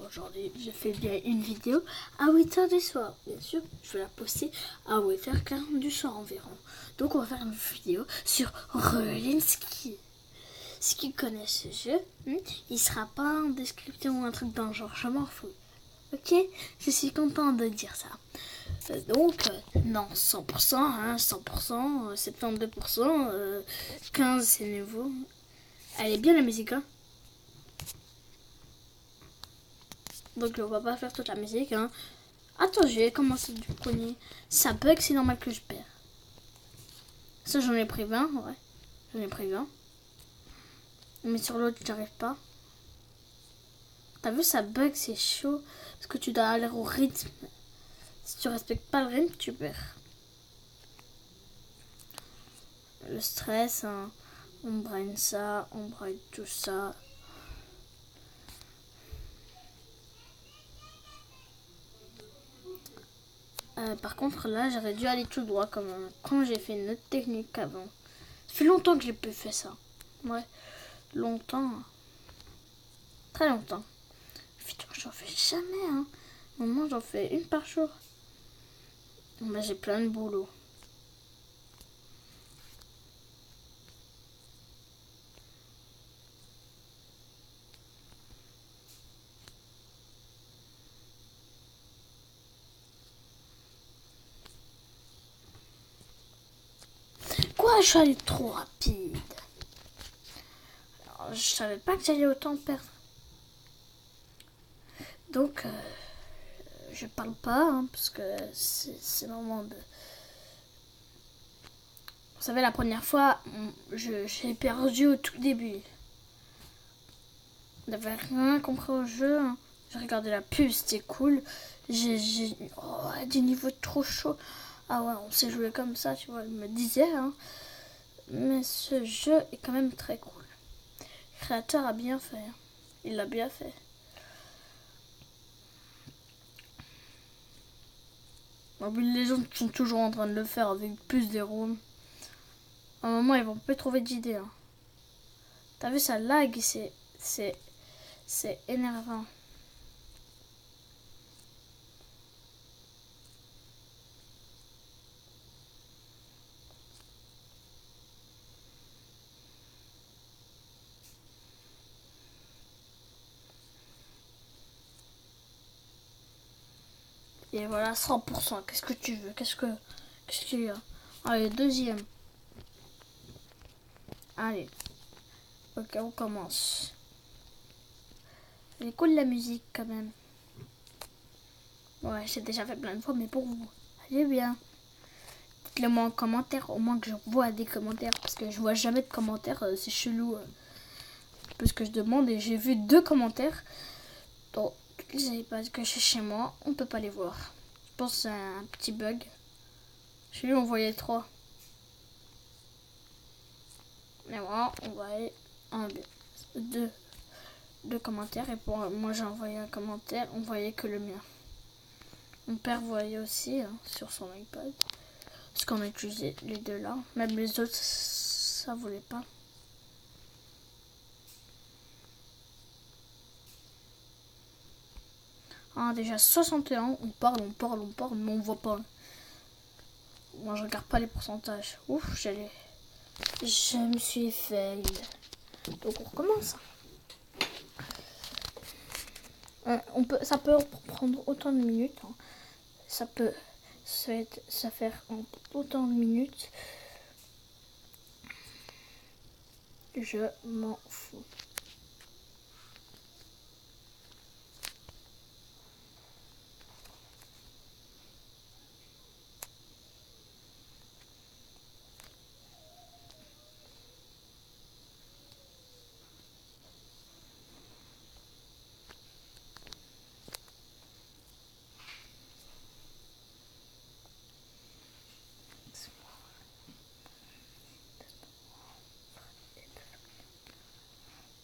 aujourd'hui, je fais bien une vidéo à 8h du soir. Bien sûr, je vais la poster à 8h40 du soir environ. Donc, on va faire une vidéo sur Rulinski. Ceux qui connaissent ce jeu, il sera pas en description ou un truc dans le genre, je m'en fous. Ok, je suis content de dire ça. Non, 100%, 100%, 72%, 15 c'est nouveau. Elle est bien la musique, hein. Donc on va pas faire toute la musique, hein. Attends, je vais commencer du premier. Ça bug, c'est normal que je perds. Ça, j'en ai pris 20, ouais. J'en ai pris 20. Mais sur l'autre, j'arrive pas. T'as vu, ça bug, c'est chaud. Parce que tu dois aller au rythme. Si tu respectes pas le rythme, tu perds. Le stress, hein. On brain ça, on brain tout ça. Par contre, là, j'aurais dû aller tout droit comme quand j'ai fait une autre technique avant. Ça fait longtemps que j'ai plus fait ça. Ouais, longtemps. Très longtemps. Putain, j'en fais jamais, hein. Normalement, j'en fais une par jour. Mais j'ai plein de boulot. Quoi, je suis allée trop rapide. Alors, je savais pas que j'allais autant perdre. Donc, je parle pas, hein, parce que c'est vraiment de... Vous savez, la première fois, j'ai perdu au tout début. Je n'avais rien compris au jeu. Hein. J'ai regardé la pub, c'était cool. J'ai des niveaux trop chauds. Ah ouais, on s'est joué comme ça, tu vois, il me disait. Hein. Mais ce jeu est quand même très cool. Le créateur a bien fait. Hein. Il l'a bien fait. Les gens sont toujours en train de le faire avec plus des rooms. À un moment, ils vont plus trouver d'idées. Hein. T'as vu, ça lag, c'est énervant. Et voilà, 100%. Qu'est-ce que tu veux? Qu'est-ce qu'il y a? Allez, deuxième. Allez. Ok, on commence. Elle est cool la musique quand même. Ouais, j'ai déjà fait plein de fois, mais pour vous, elle est bien. Dites-le moi en commentaire, au moins que je vois des commentaires, parce que je vois jamais de commentaires, c'est chelou. Parce que je demande et j'ai vu 2 commentaires. Donc, vous savez pas que je suis chez moi, on peut pas les voir. Je pense que c'est un petit bug. Chez lui, on voyait 3. Mais moi, on voyait 2 commentaires. Et pour moi, j'ai envoyé un commentaire, on voyait que le mien. Mon père voyait aussi sur son iPad. Parce qu'on a utilisé les 2 là. Même les autres, ça voulait pas. Ah, déjà 61, on parle, mais on voit pas. Moi, je regarde pas les pourcentages. Ouf, je me suis fail. Donc, on recommence. Ça peut prendre autant de minutes. Hein. Ça peut ça faire autant de minutes. Je m'en fous.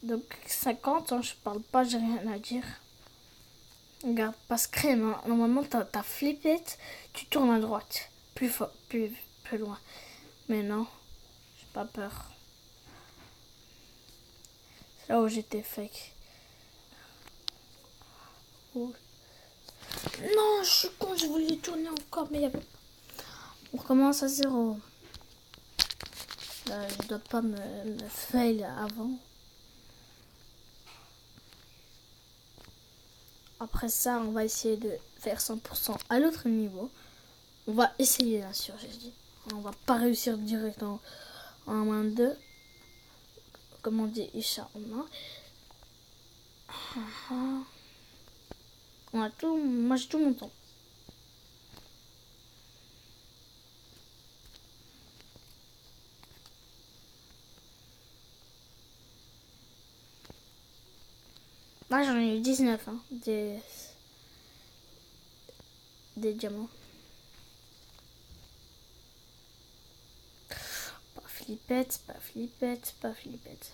Donc 50, hein, je parle pas, j'ai rien à dire. Regarde, passe crème, hein. Normalement t'as flippette, tu tournes à droite. Plus fort, plus loin. Mais non, j'ai pas peur. C'est là où j'étais fake. Oh. Non, je suis con, je voulais tourner encore, mais il y avait... On recommence à 0. Je dois pas me fail avant. Après ça, on va essayer de faire 100% à l'autre niveau. On va essayer, bien sûr, j'ai dit. On va pas réussir direct en main 2. Comme on dit, Inch'Allah. On a tout, moi j'ai tout mon temps. Moi j'en ai eu 19, hein, des diamants. Pas flippette, pas flippette, pas flippette.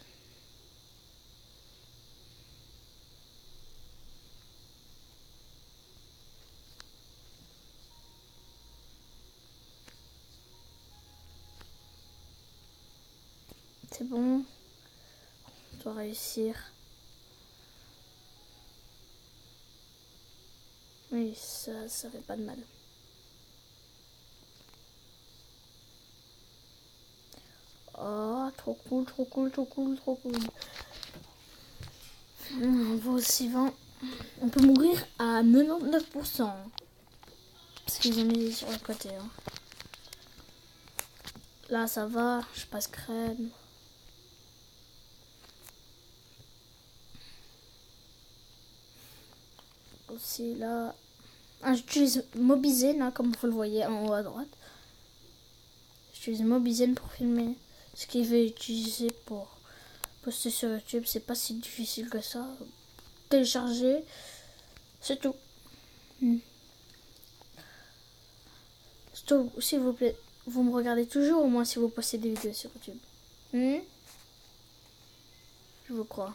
C'est bon. On doit réussir. Oui, ça fait pas de mal. Oh, trop cool, trop cool, trop cool, trop cool. On va au suivant. On peut mourir à 99%. Parce qu'ils ont mis sur le côté. Hein. Là, ça va. Je passe crème. Aussi, là... Ah, j'utilise Mobizen, là, comme vous le voyez en haut à droite. J'utilise Mobizen pour filmer. Ce qu'il veut utiliser pour poster sur YouTube. C'est pas si difficile que ça. Télécharger. C'est tout. S'il vous plaît, vous me regardez toujours au moins si vous postez des vidéos sur YouTube. Je vous crois.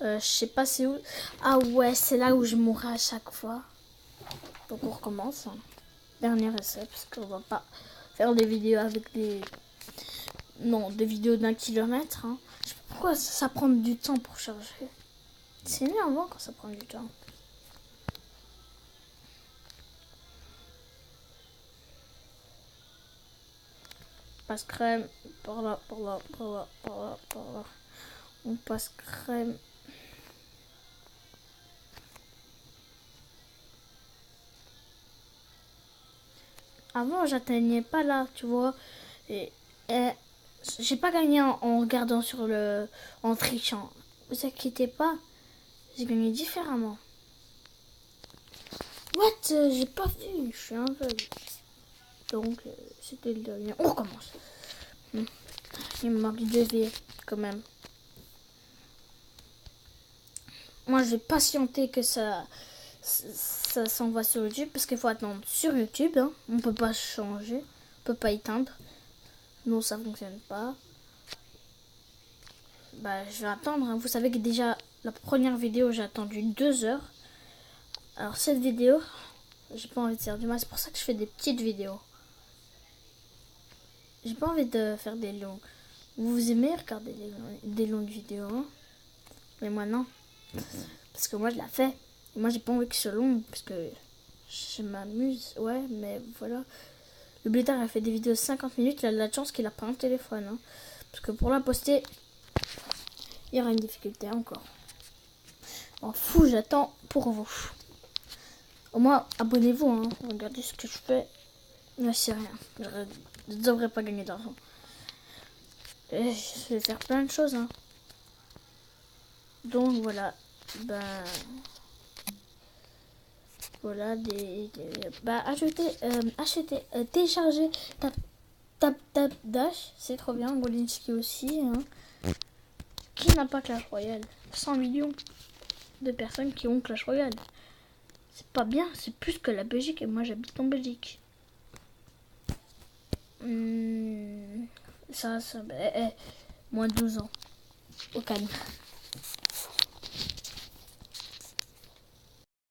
Je sais pas c'est où. Ah ouais, c'est là où je mourrais à chaque fois. Donc on recommence. Dernier essai, parce qu'on va pas faire des vidéos avec des... Non, des vidéos d'1 kilomètre. Hein. Je sais pas pourquoi ça prend du temps pour charger. C'est énervant quand ça prend du temps. Passe crème. Par là, par là, par là, par là, par là. On passe crème. Avant, j'atteignais pas là, tu vois. Et j'ai pas gagné en regardant sur le... en trichant. Vous inquiétez pas. J'ai gagné différemment. What? J'ai pas vu. Je suis aveugle. Donc, c'était le dernier. On recommence. Il me manque 2 vies, quand même. Moi, je vais patienter que ça s'envoie sur YouTube. Parce qu'il faut attendre sur YouTube. Hein. On peut pas changer. On peut pas éteindre. Non, ça fonctionne pas. Bah, je vais attendre. Hein. Vous savez que déjà, la première vidéo, j'ai attendu 2 heures. Alors, cette vidéo, j'ai pas envie de faire du mal. C'est pour ça que je fais des petites vidéos. J'ai pas envie de faire des longues. Vous aimez regarder des longues vidéos, hein? Mais moi, non. Parce que moi, je la fais. Et moi, j'ai pas envie que ce soit long. Parce que je m'amuse. Ouais, mais voilà. Le blétard a fait des vidéos de 50 minutes. Il a de la chance qu'il a pas un téléphone. Hein. Parce que pour la poster, il y aura une difficulté encore. M'en fous, j'attends pour vous. Au moins, abonnez-vous. Hein. Regardez ce que je fais. Mais c'est rien. Je ne devrais pas gagner d'argent. Et je vais faire plein de choses. Hein. Donc voilà. Ben. Voilà bah acheter, télécharger Tap Dash, c'est trop bien. Golinski aussi. Hein. Qui n'a pas Clash Royale? 100 millions de personnes qui ont Clash Royale. C'est pas bien, c'est plus que la Belgique et moi j'habite en Belgique. Ça, moins de 12 ans. Au calme.